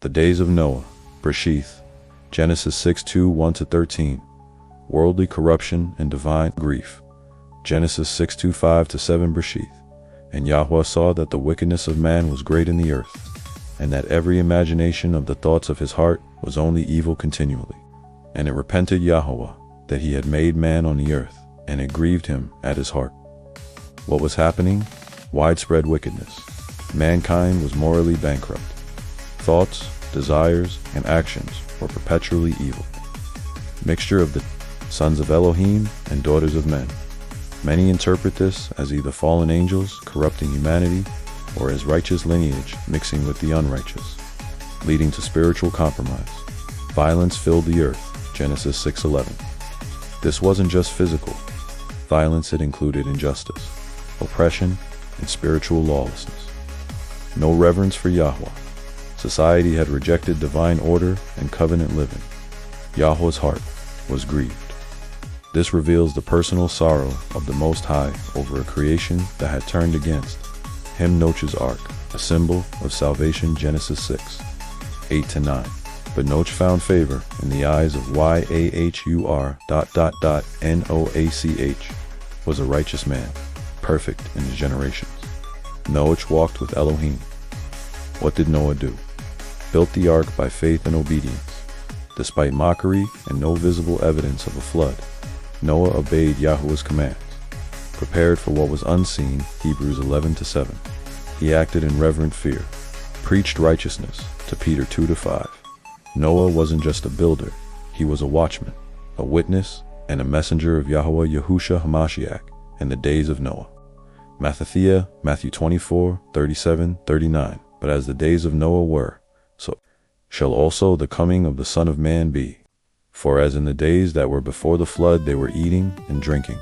The days of Noah, Bereshith, Genesis 6:2, 1-13. Worldly corruption and divine grief, Genesis 6:2, 5-7. Bereshith. And Yahweh saw that the wickedness of man was great in the earth, and that every imagination of the thoughts of his heart was only evil continually. And it repented Yahweh that he had made man on the earth, and it grieved him at his heart. What was happening? Widespread wickedness. Mankind was morally bankrupt. Thoughts, desires, and actions were perpetually evil. Mixture of the sons of Elohim and daughters of men. Many interpret this as either fallen angels corrupting humanity, or as righteous lineage mixing with the unrighteous, leading to spiritual compromise. Violence filled the earth, Genesis 6:11. This wasn't just physical. Violence had included injustice, oppression, and spiritual lawlessness. No reverence for Yahweh. Society had rejected divine order and covenant living. Yahweh's heart was grieved. This reveals the personal sorrow of the Most High over a creation that had turned against him. Nuch's ark, a symbol of salvation, Genesis 6, 8-9. But Nuch found favor in the eyes of Yahur... Noach, was a righteous man, perfect in his generations. Nuch walked with Elohim. What did Noah do? Built the ark by faith and obedience. Despite mockery and no visible evidence of a flood, Noah obeyed Yahweh's commands. Prepared for what was unseen, Hebrews 11-7. He acted in reverent fear, preached righteousness, to Peter 2-5. Noah wasn't just a builder, he was a watchman, a witness, and a messenger of Yahweh Yahushua HaMashiach in the days of Noah. Matthew 24:37-39. But as the days of Noah were, so shall also the coming of the Son of Man be. For as in the days that were before the flood they were eating and drinking,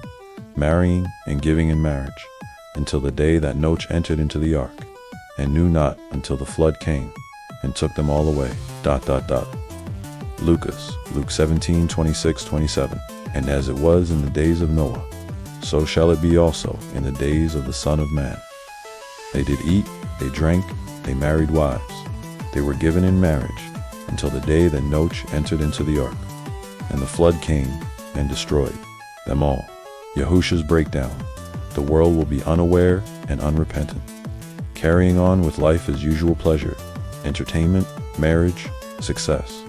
marrying and giving in marriage, until the day that Nuch entered into the ark, and knew not until the flood came, and took them all away. Luke 17:26-27. And as it was in the days of Noah, so shall it be also in the days of the Son of Man. They did eat, they drank, they married wives. They were given in marriage until the day that Nuch entered into the ark, and the flood came and destroyed them all. Yahushua's breakdown. The world will be unaware and unrepentant, carrying on with life as usual pleasure, entertainment, marriage, success.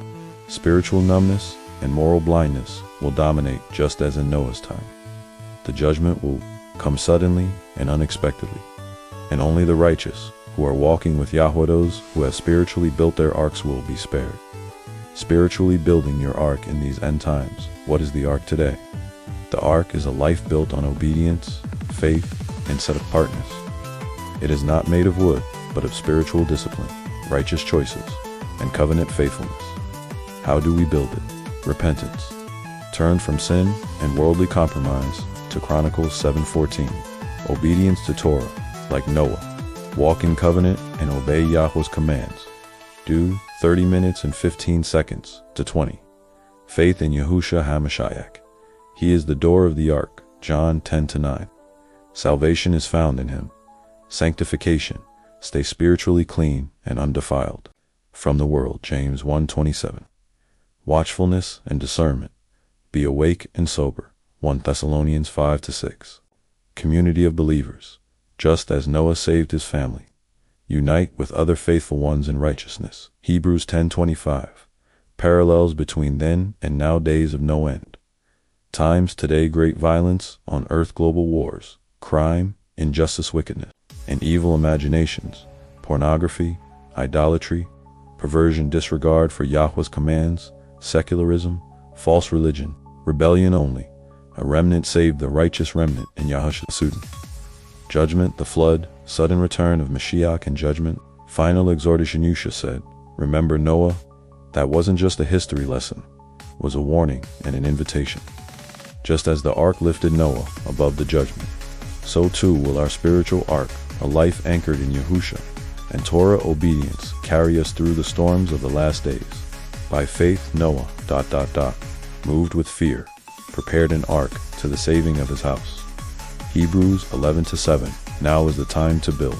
Spiritual numbness and moral blindness will dominate just as in Noah's time. The judgment will come suddenly and unexpectedly, and only the righteous who are walking with Yahweh, those who have spiritually built their arks, will be spared. Spiritually building your ark in these end times. What is the ark today? The ark is a life built on obedience, faith, and set-apartness. It is not made of wood, but of spiritual discipline, righteous choices, and covenant faithfulness. How do we build it? Repentance. Turn from sin and worldly compromise to Chronicles 7:14. Obedience to Torah, like Noah. Walk in covenant and obey Yahweh's commands. Do 30 minutes and 15 seconds to 20. Faith in Yahushua HaMashiach. He is the door of the ark, John 10-9. Salvation is found in him. Sanctification. Stay spiritually clean and undefiled from the world, James 1:27. Watchfulness and discernment. Be awake and sober, 1 Thessalonians 5-6. Community of believers. Just as Noah saved his family, unite with other faithful ones in righteousness. Hebrews 10:25. Parallels between then and now, days of no end. Times today, great violence on earth, global wars, crime, injustice, wickedness, and evil imaginations, pornography, idolatry, perversion, disregard for Yahweh's commands, secularism, false religion, rebellion only. A remnant saved the righteous remnant in Yahushua's Sudan. Judgment, the flood, sudden return of Mashiach and judgment. Final exhortation. Yahusha said, remember Noah. That wasn't just a history lesson, it was a warning and an invitation. Just as the ark lifted Noah above the judgment, so too will our spiritual ark, a life anchored in Yahusha and Torah obedience, carry us through the storms of the last days. By faith, Noah... moved with fear, prepared an ark to the saving of his house. Hebrews 11-7. Now is the time to build,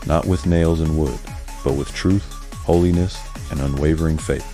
not with nails and wood, but with truth, holiness, and unwavering faith.